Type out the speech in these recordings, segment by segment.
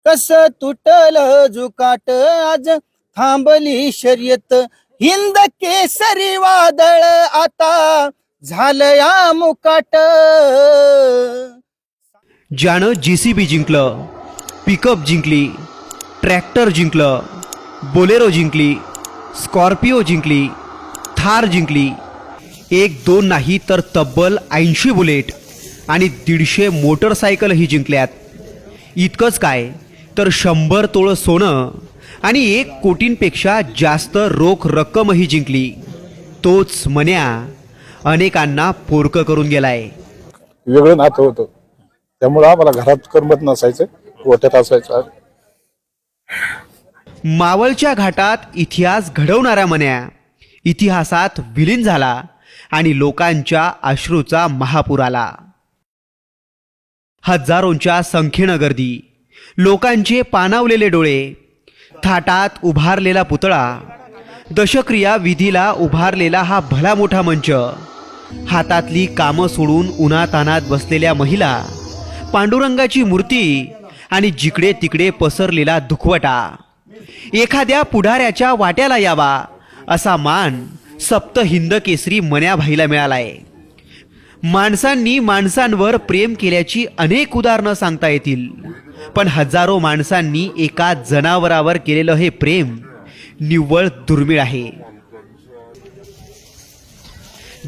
कस तुटल जुकाट आज थांबली शर्यत हिंद केसरी वादळ आता झालं या मुकाट. ज्यानं JCB जिंकलं, पिकअप जिंकली, ट्रॅक्टर जिंकलं, बोलेरो जिंकली, स्कॉर्पिओ जिंकली, थार जिंकली, एक दोन नाही तर तब्बल 80 बुलेट आणि 150 मोटरसायकलही जिंकल्यात. इतकंच काय तर 100 तोळं सोनं आणि 1 कोटींपेक्षा जास्त रोख रक्कमही जिंकली. तोच मन्या अनेकांना पोरकं करून गेलाय. वेगळं नातं होतं, त्यामुळं आम्हाला घरात करमत नसायचं, गोठ्यात असायचं. मावळच्या घाटात इतिहास घडवणारा मन्या इतिहासात विलीन झाला आणि लोकांच्या अश्रूचा महापूर आला. हजारोंच्या संख्येनं गर्दी, लोकांचे पाणावलेले डोळे, थाटात उभारलेला पुतळा, दशक्रिया विधीला उभारलेला हा भला मोठा मंच, हातातली कामं सोडून उन्हातानात बसलेल्या महिला, पांडुरंगाची मूर्ती आणि जिकडे तिकडे पसरलेला दुखवटा. एखाद्या पुढाऱ्याच्या वाट्याला यावा असा मान सप्त हिंद केसरी मन्याभाईला मिळालाय. माणसांनी माणसांवर प्रेम केल्याची अनेक उदाहरणं सांगता येतील, पण हजारो माणसांनी एका जनावरावर केलेलं हे प्रेम निव्वळ दुर्मिळ आहे.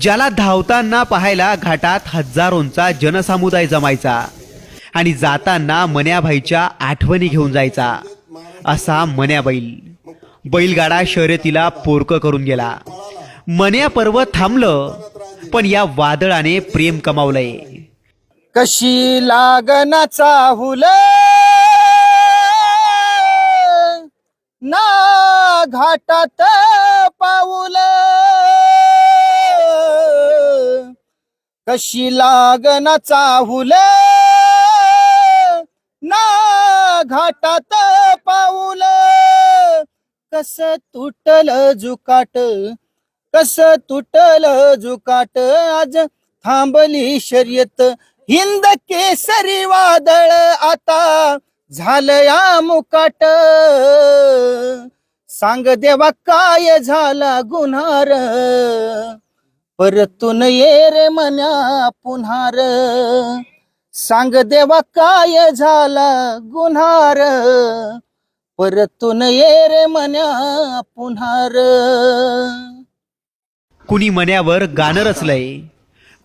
ज्याला धावताना पाहायला घाटात हजारोंचा जनसमुदाय जमायचा आणि जाताना मन्याभाईच्या आठवणी घेऊन जायचा, असा मन्या बैलगाडा शर्यतीला पोरकं करून गेला. मन्या पर्व थांबलं, पण या वादळाने प्रेम कमावलंय. कशी लागना चाहुल ना घाटात पाऊल, कशी लागना चाहुल ना घाटात पाऊल, कस तुटल जुकाट, कस तुटल जुकाट आज थांबली शर्यत हिंद केसरी वादळ आता झालं या मुकाट. सांग देवा काय झाला गुन्हार, परतून ये रे मन्या पुन्हार. सांग देवा काय झाला गुन्हार, परतून ये रे मन्या पुन्हार. कुणी मन्यावर गाणं रचलंय,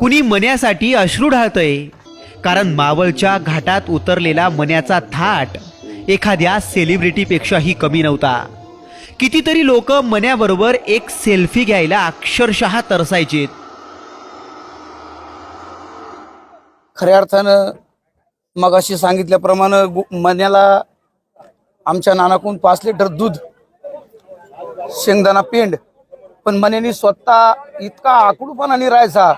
कुणी मन्यासाठी अश्रू ढाळतंय, कारण मावळच्या घाटात उतरलेला मन्याचा थाट एखाद्या सेलिब्रिटीपेक्षाही कमी नव्हता. कितीतरी लोक मन्याबरोबर एक सेल्फी घ्यायला अक्षरशः तरसायचे. खऱ्या अर्थानं मगाशी सांगितल्याप्रमाणे मन्याला आमच्या नानाकडून 5 लिटर दूध, शेंगदाणा पेंड, पण मन्यानी स्वतः इतका आकडूपणाने राहायचा,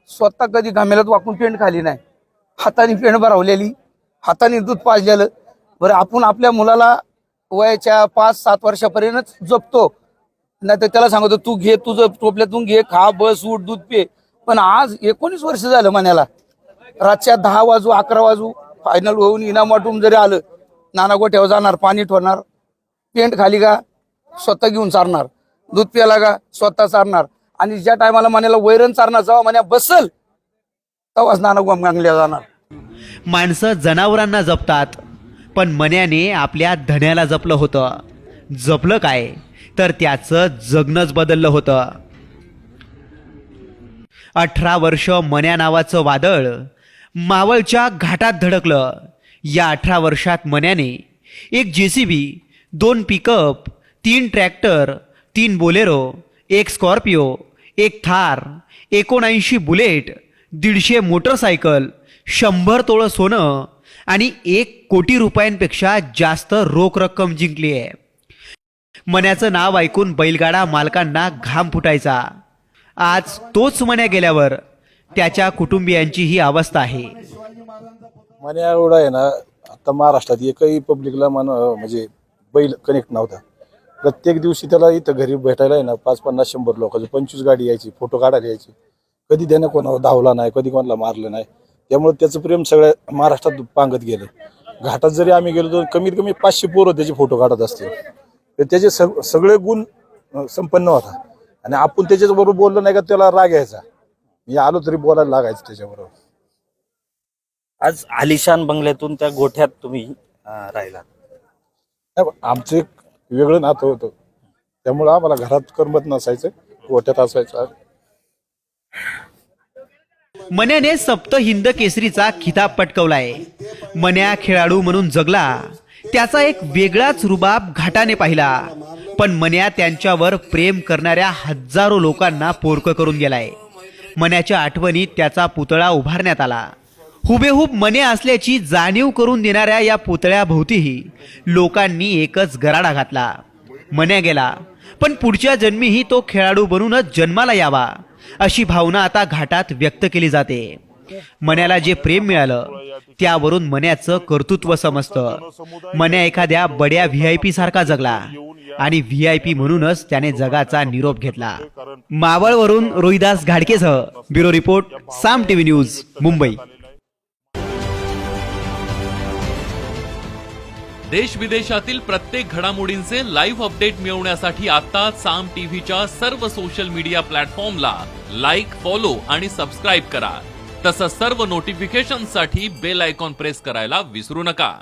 स्वतः कधी घामेलात वाकून पेंड खाली नाही, हाताने पेंड भरवलेली, हाताने दूध पाजलेलं. बरं, आपण आपल्या मुलाला वयाच्या 5-7 वर्षापर्यंत जपतो, नाही तर त्याला सांगतो तू घे, तुझं टोपल्यातून घे, खा, बस, उठ, दूध पे. पण आज 19 वर्ष झालं मन्याला, रातच्या 10 वाजू 11 वाजू फायनल होऊन इनाम वाटून जरी आलं, नाना गोठ्यावर जाणार, पाणी ठेवणार, पेंट खाली का स्वतः घेऊन चारणार, दूध प्यायला का स्वतः चारणार. आणि ज्या टायमाला मन्याला वैरण चारणार, जेव्हा मन्या बसल तेव्हाच नाना गांगल्या जाणार. माणसं जनावरांना जपतात, पण मन्याने आपल्या धन्याला जपलं होतं. जपलं काय तर त्याचं जगणंच बदललं होतं. 18 वर्ष मन्या नावाचं वादळ मावळच्या घाटात धडकलं. या 18 वर्षात मन्याने एक JCB, 2 pickup, 3 tractor, 3 Bolero, 1 Scorpio, 1 Thar, 79 bullet, 150 motorcycle, 100 तोळं सोनं आणि 1 कोटी रुपयांपेक्षा जास्त रोख रक्कम जिंकली आहे. मन्याचं नाव ऐकून बैलगाडा मालकांना घाम फुटायचा. आज तोच मन्या गेल्यावर त्याच्या कुटुंबियांची ही अवस्था आहे. मन्या एवढा आहे ना, आता महाराष्ट्रात एकही पब्लिकला म्हणजे बैल कनेक्ट नव्हता. प्रत्येक दिवशी त्याला इथं घरी भेटायला आहे ना 5-50-100 लोकांची 25 गाडी यायची, फोटो काढायला यायची. कधी त्यानं कोणाला धावला नाही, कधी कोणाला मारलं नाही. त्यामुळे त्याचं प्रेम सगळ्या महाराष्ट्रात पांगत गेलं. घाटात जरी आम्ही गेलो तर कमीत कमी 500 पोरं त्याचे फोटो काढत असतील. तर त्याचे सगळे गुण संपन्न होता आणि आपण त्याच्याबरोबर बोललो नाही का त्याला राग यायचा. मी आलो तरी बोलायला लागायचं त्याच्याबरोबर. आज आलिशान बंगल्यातून त्या गोठ्यात तुम्ही राहिला. आमचं एक वेगळं नातं होतं त्यामुळं आम्हाला घरात करमत नसायचं, गोठ्यात असायचं. मन्याने सप्त हिंद केसरीचा खिताब पटकवलाय. मन्या खेळाडू म्हणून जगला, त्याचा एक वेगळाच रुबाब घाटाने पाहिला. पण मन्या त्यांच्यावर प्रेम करणाऱ्या हजारो लोकांना पोरकं करून गेलाय. मन्याच्या आठवणीत त्याचा पुतळा उभारण्यात आला. हुबेहूब मन्या असल्याची जाणीव करून देणाऱ्या या पुतळ्याभोवतीही लोकांनी एकच गराडा घातला. मन्या गेला, पण पुढच्या जन्मीही तो खेळाडू बनूनच जन्माला यावा अशी भावना आता घाटात व्यक्त केली जाते. मन्याला जे प्रेम मिळालं त्यावरून मन्याचं कर्तृत्व समजतं. मन्या एखाद्या बड्या VIP सारखा जगला आणि VIP म्हणूनच त्याने जगाचा निरोप घेतला. मावळवरून रोहिदास घाडकेसह ब्युरो रिपोर्ट, साम TV न्यूज, मुंबई. देश विदेशातील प्रत्येक घडामोडींचे लाईव्ह अपडेट मिळवण्यासाठी आता साम टीव्हीच्या सर्व सोशल मीडिया प्लॅटफॉर्मला लाईक, फॉलो आणि सबस्क्राईब करा. तसंच सर्व नोटिफिकेशनसाठी बेल आयकॉन प्रेस करायला विसरू नका.